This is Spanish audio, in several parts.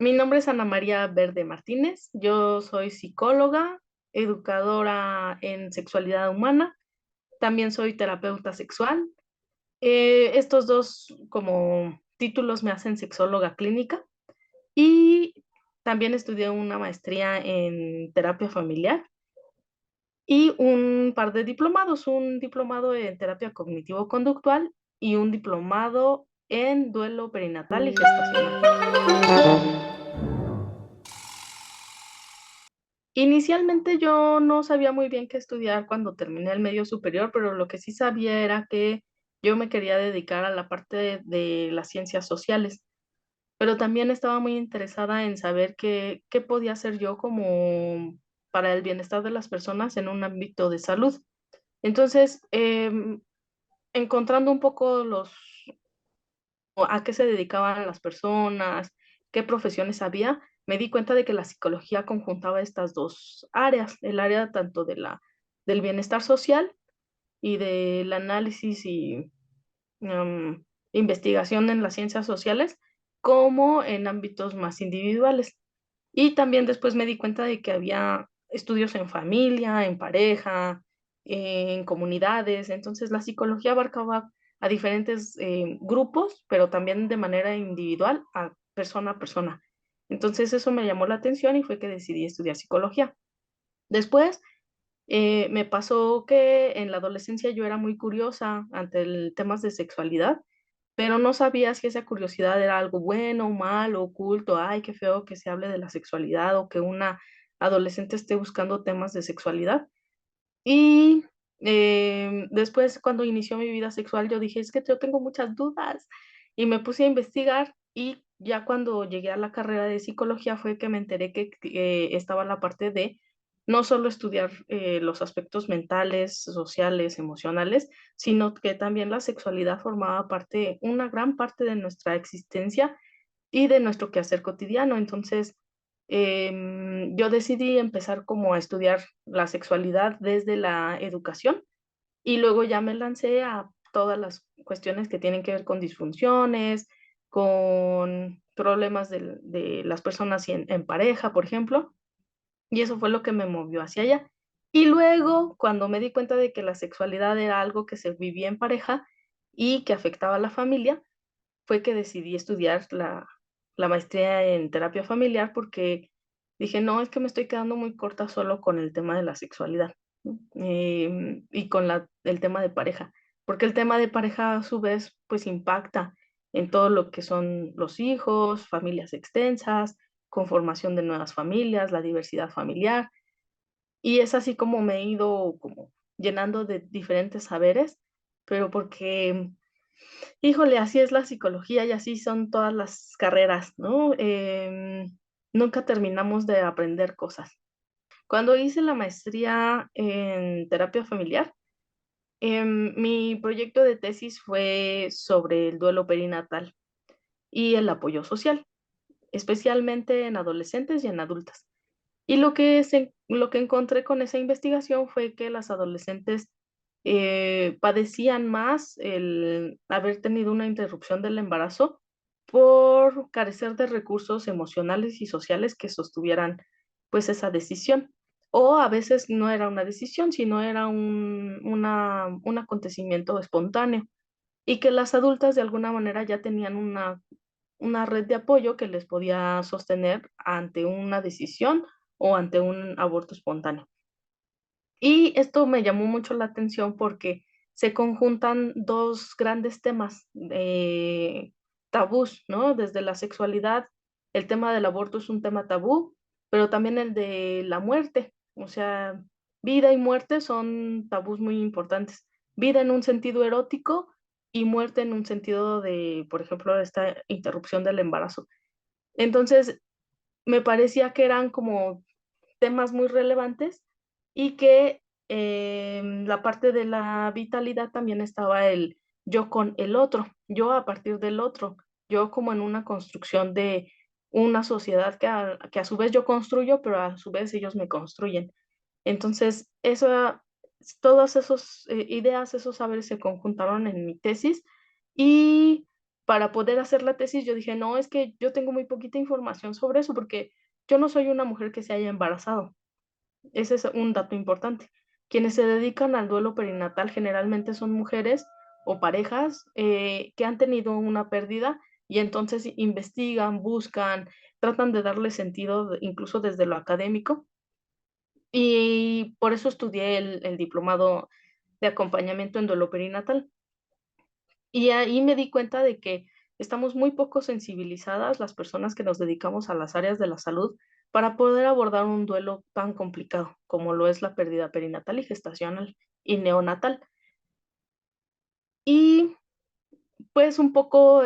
Mi nombre es Ana María Verde Martínez. Yo soy psicóloga, educadora en sexualidad humana. También soy terapeuta sexual. Estos dos como títulos me hacen sexóloga clínica y también estudié una maestría en terapia familiar y un par de diplomados, un diplomado en terapia cognitivo-conductual y un diplomado en duelo perinatal y gestacional. Inicialmente yo no sabía muy bien qué estudiar cuando terminé el medio superior, pero lo que sí sabía era que yo me quería dedicar a la parte de las ciencias sociales, pero también estaba muy interesada en saber qué podía hacer yo como para el bienestar de las personas en un ámbito de salud. Entonces, encontrando un poco o a qué se dedicaban las personas, qué profesiones había, me di cuenta de que la psicología conjuntaba estas 2 áreas, el área tanto del bienestar social y del análisis y, investigación en las ciencias sociales, como en ámbitos más individuales. Y también después me di cuenta de que había estudios en familia, en pareja, en comunidades. Entonces, la psicología abarcaba a diferentes, grupos, pero también de manera individual, a persona. Entonces, eso me llamó la atención y fue que decidí estudiar psicología. Después, me pasó que en la adolescencia yo era muy curiosa ante el temas de sexualidad, pero no sabía si esa curiosidad era algo bueno, malo, oculto. Ay, qué feo que se hable de la sexualidad o que una adolescente esté buscando temas de sexualidad. Y, después, cuando inició mi vida sexual, yo dije: "Es que yo tengo muchas dudas", y me puse a investigar, y ya cuando llegué a la carrera de psicología fue que me enteré que estaba la parte de no solo estudiar, los aspectos mentales, sociales, emocionales, sino que también la sexualidad formaba parte una gran parte de nuestra existencia y de nuestro quehacer cotidiano. Entonces, yo decidí empezar como a estudiar la sexualidad desde la educación y luego ya me lancé a todas las cuestiones que tienen que ver con disfunciones, con problemas de las personas en pareja, por ejemplo, y eso fue lo que me movió hacia allá. Y luego, cuando me di cuenta de que la sexualidad era algo que se vivía en pareja y que afectaba a la familia, fue que decidí estudiar la maestría en terapia familiar, porque dije: "No, es que me estoy quedando muy corta solo con el tema de la sexualidad", ¿no? Y con el tema de pareja, porque el tema de pareja, a su vez, pues, impacta en todo lo que son los hijos, familias extensas, conformación de nuevas familias, la diversidad familiar, y es así como me he ido como llenando de diferentes saberes, pero porque híjole, así es la psicología y así son todas las carreras, ¿no? Nunca terminamos de aprender cosas. Cuando hice la maestría en terapia familiar, mi proyecto de tesis fue sobre el duelo perinatal y el apoyo social, especialmente en adolescentes y en adultas. Y lo que encontré con esa investigación fue que las adolescentes, padecían más el haber tenido una interrupción del embarazo por carecer de recursos emocionales y sociales que sostuvieran, pues, esa decisión. O a veces no era una decisión, sino era un acontecimiento espontáneo, y que las adultas de alguna manera ya tenían una red de apoyo que les podía sostener ante una decisión o ante un aborto espontáneo. Y esto me llamó mucho la atención porque se conjuntan 2 grandes temas, tabús, ¿no? Desde la sexualidad, el tema del aborto es un tema tabú, pero también el de la muerte, o sea, vida y muerte son tabús muy importantes. Vida en un sentido erótico y muerte en un sentido de, por ejemplo, esta interrupción del embarazo. Entonces, me parecía que eran como temas muy relevantes y que, la parte de la vitalidad también estaba el yo con el otro, yo a partir del otro, yo como en una construcción de una sociedad que a su vez yo construyo, pero a su vez ellos me construyen. Entonces, eso todos esos, ideas, esos saberes se conjuntaron en mi tesis y para poder hacer la tesis, yo dije: "No, es que yo tengo muy poquita información sobre eso", porque yo no soy una mujer que se haya embarazado. Ese es un dato importante. Quienes se dedican al duelo perinatal generalmente son mujeres o parejas, que han tenido una pérdida y entonces investigan, buscan, tratan de darle sentido, incluso desde lo académico, y por eso estudié el diplomado de acompañamiento en duelo perinatal. Y ahí me di cuenta de que estamos muy poco sensibilizadas las personas que nos dedicamos a las áreas de la salud para poder abordar un duelo tan complicado como lo es la pérdida perinatal y gestacional y neonatal. Y pues un poco,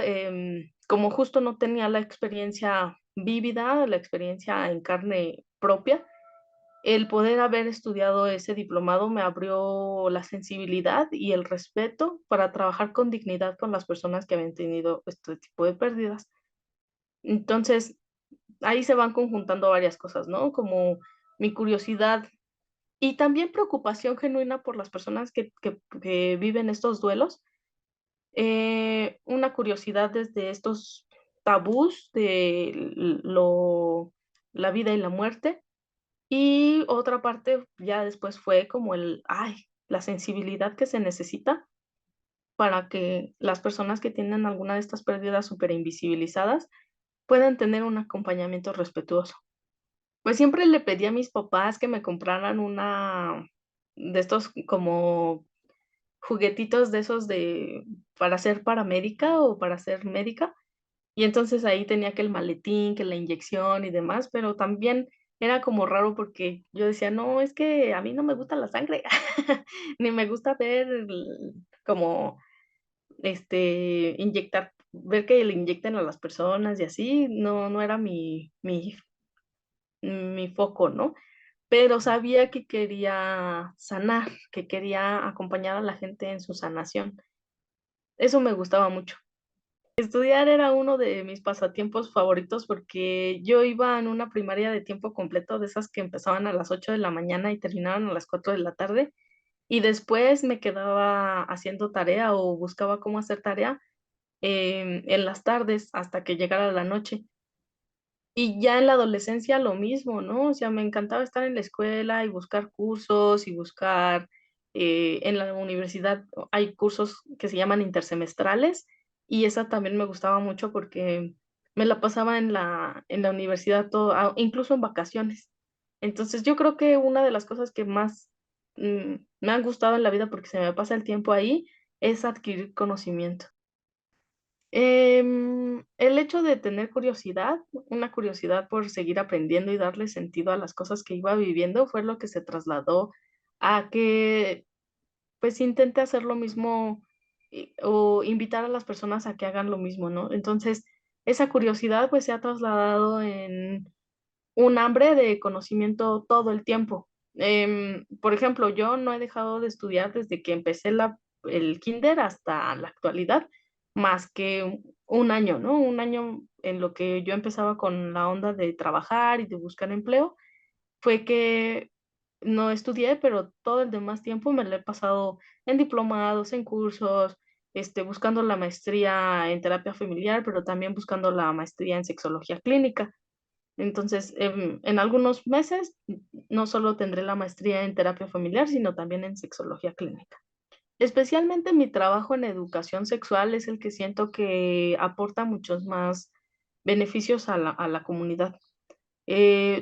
como justo no tenía la experiencia vívida, la experiencia en carne propia, el poder haber estudiado ese diplomado me abrió la sensibilidad y el respeto para trabajar con dignidad con las personas que habían tenido este tipo de pérdidas. Entonces, ahí se van conjuntando varias cosas, ¿no? Como mi curiosidad y también preocupación genuina por las personas que viven estos duelos, una curiosidad desde estos tabús de lo la vida y la muerte, y otra parte ya después fue como la sensibilidad que se necesita para que las personas que tienen alguna de estas pérdidas superinvisibilizadas puedan tener un acompañamiento respetuoso. Pues siempre le pedí a mis papás que me compraran una de estos como juguetitos de esos de para ser paramédica o para ser médica, y entonces ahí tenía que el maletín, que la inyección y demás, pero también era como raro porque yo decía: "No, es que a mí no me gusta la sangre, ni me gusta ver como, inyectar ver que le inyecten a las personas y así, no era mi foco", ¿no? Pero sabía que quería sanar, que quería acompañar a la gente en su sanación. Eso me gustaba mucho. Estudiar era uno de mis pasatiempos favoritos porque yo iba en una primaria de tiempo completo, de esas que empezaban a las 8 de la mañana y terminaban a las 4 de la tarde, y después me quedaba haciendo tarea o buscaba cómo hacer tarea, en las tardes hasta que llegara la noche. Y ya en la adolescencia lo mismo, ¿no? O sea, me encantaba estar en la escuela y buscar cursos y buscar, en la universidad hay cursos que se llaman intersemestrales, y esa también me gustaba mucho porque me la pasaba en la universidad todo incluso en vacaciones. Entonces, yo creo que una de las cosas que más, me han gustado en la vida, porque se me pasa el tiempo ahí, es adquirir conocimiento. El hecho de tener curiosidad, una curiosidad por seguir aprendiendo y darle sentido a las cosas que iba viviendo, fue lo que se trasladó a que, pues, intente hacer lo mismo, o invitar a las personas a que hagan lo mismo, ¿no? Entonces, esa curiosidad, pues, se ha trasladado en un hambre de conocimiento todo el tiempo. Por ejemplo, yo no he dejado de estudiar desde que empecé el kínder hasta la actualidad, más que un año, ¿no? Un año en lo que yo empezaba con la onda de trabajar y de buscar empleo, fue que no estudié, pero todo el demás tiempo me lo he pasado en diplomados, en cursos, buscando la maestría en terapia familiar, pero también buscando la maestría en sexología clínica. Entonces, en algunos meses, no solo tendré la maestría en terapia familiar, sino también en sexología clínica. Especialmente mi trabajo en educación sexual es el que siento que aporta muchos más beneficios a la comunidad.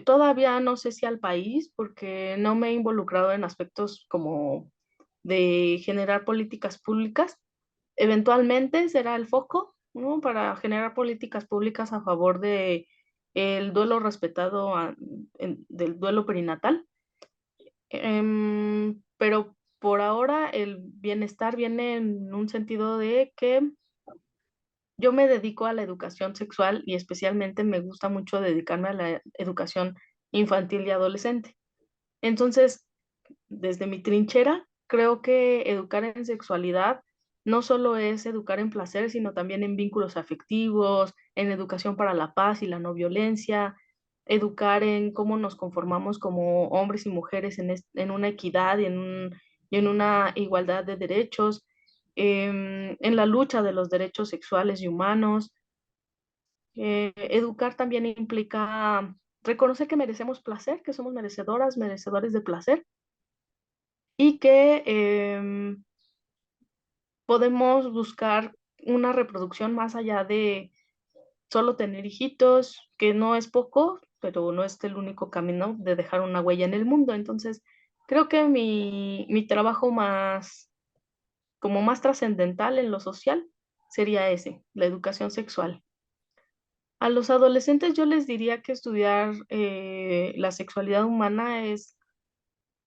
Todavía no sé si al país, porque no me he involucrado en aspectos como de generar políticas públicas. Eventualmente será el foco, ¿no? Para generar políticas públicas a favor de el duelo respetado del duelo perinatal. Pero por ahora el bienestar viene en un sentido de que yo me dedico a la educación sexual y especialmente me gusta mucho dedicarme a la educación infantil y adolescente. Entonces, desde mi trinchera, creo que educar en sexualidad no solo es educar en placer, sino también en vínculos afectivos, en educación para la paz y la no violencia, educar en cómo nos conformamos como hombres y mujeres en una equidad y en una igualdad de derechos. en la lucha de los derechos sexuales y humanos. Educar también implica reconocer que merecemos placer, que somos merecedoras, merecedores de placer y que podemos buscar una reproducción más allá de solo tener hijitos, que no es poco, pero no es el único camino de dejar una huella en el mundo. Entonces, creo que mi trabajo más, como más trascendental en lo social sería ese, la educación sexual. A los adolescentes yo les diría que estudiar la sexualidad humana es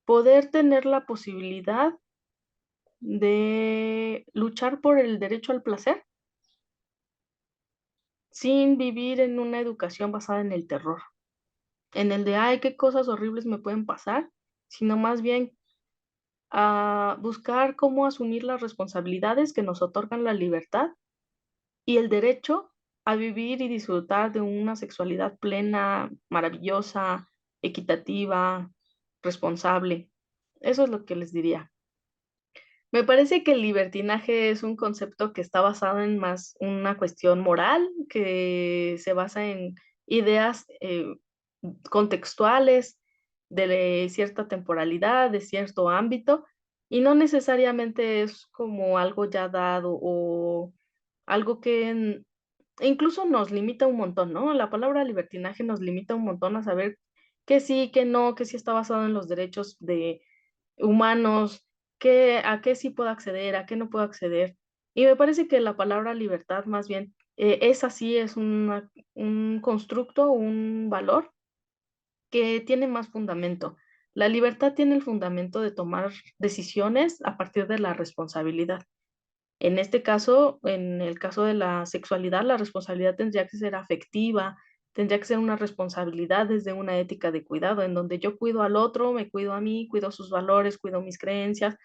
poder tener la posibilidad de luchar por el derecho al placer sin vivir en una educación basada en el terror, en el de, ay, qué cosas horribles me pueden pasar, sino más bien a buscar cómo asumir las responsabilidades que nos otorgan la libertad y el derecho a vivir y disfrutar de una sexualidad plena, maravillosa, equitativa, responsable. Eso es lo que les diría. Me parece que el libertinaje es un concepto que está basado en más una cuestión moral, que se basa en ideas contextuales de cierta temporalidad, de cierto ámbito, y no necesariamente es como algo ya dado o algo que incluso nos limita un montón, ¿no? La palabra libertinaje nos limita un montón a saber que sí, que no, que sí está basado en los derechos de humanos, a qué sí puedo acceder, a qué no puedo acceder. Y me parece que la palabra libertad más bien es así, es un constructo, un valor que tiene más fundamento. La libertad tiene el fundamento de tomar decisiones a partir de la responsabilidad. En este caso, en el caso de la sexualidad, la responsabilidad tendría que ser afectiva, tendría que ser una responsabilidad desde una ética de cuidado, en donde yo cuido al otro, me cuido a mí, cuido sus valores, cuido mis creencias,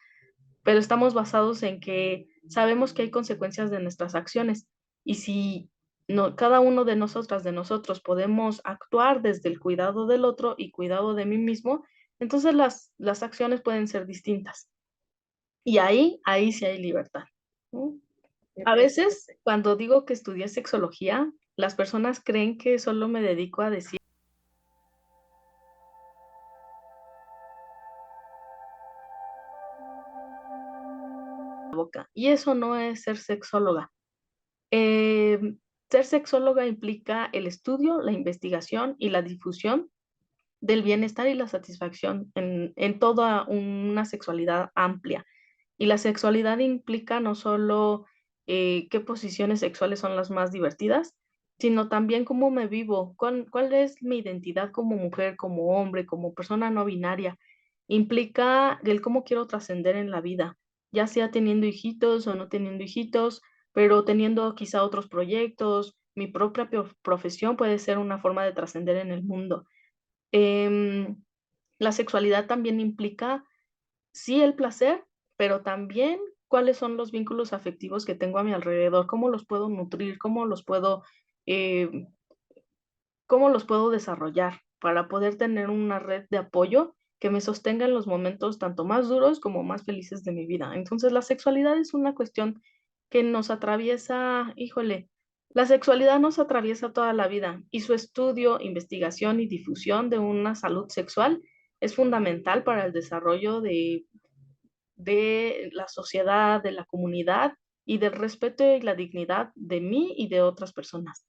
pero estamos basados en que sabemos que hay consecuencias de nuestras acciones. Y si no, cada uno de nosotras, de nosotros, podemos actuar desde el cuidado del otro y cuidado de mí mismo, entonces las acciones pueden ser distintas. Y ahí sí hay libertad, ¿no? A veces, cuando digo que estudié sexología, las personas creen que solo me dedico a decir la boca, y eso no es ser sexóloga. Ser sexóloga implica el estudio, la investigación y la difusión del bienestar y la satisfacción en toda una sexualidad amplia. Y la sexualidad implica no solo qué posiciones sexuales son las más divertidas, sino también cómo me vivo, cuál es mi identidad como mujer, como hombre, como persona no binaria. Implica el cómo quiero trascender en la vida, ya sea teniendo hijitos o no teniendo hijitos, pero teniendo quizá otros proyectos. Mi propia profesión puede ser una forma de trascender en el mundo. Em, la sexualidad también implica, sí, el placer, pero también cuáles son los vínculos afectivos que tengo a mi alrededor, cómo los puedo nutrir, eh, cómo los puedo desarrollar para poder tener una red de apoyo que me sostenga en los momentos tanto más duros como más felices de mi vida. Entonces, la sexualidad es una cuestión que nos atraviesa, híjole, la sexualidad nos atraviesa toda la vida y su estudio, investigación y difusión de una salud sexual es fundamental para el desarrollo de la sociedad, de la comunidad y del respeto y la dignidad de mí y de otras personas.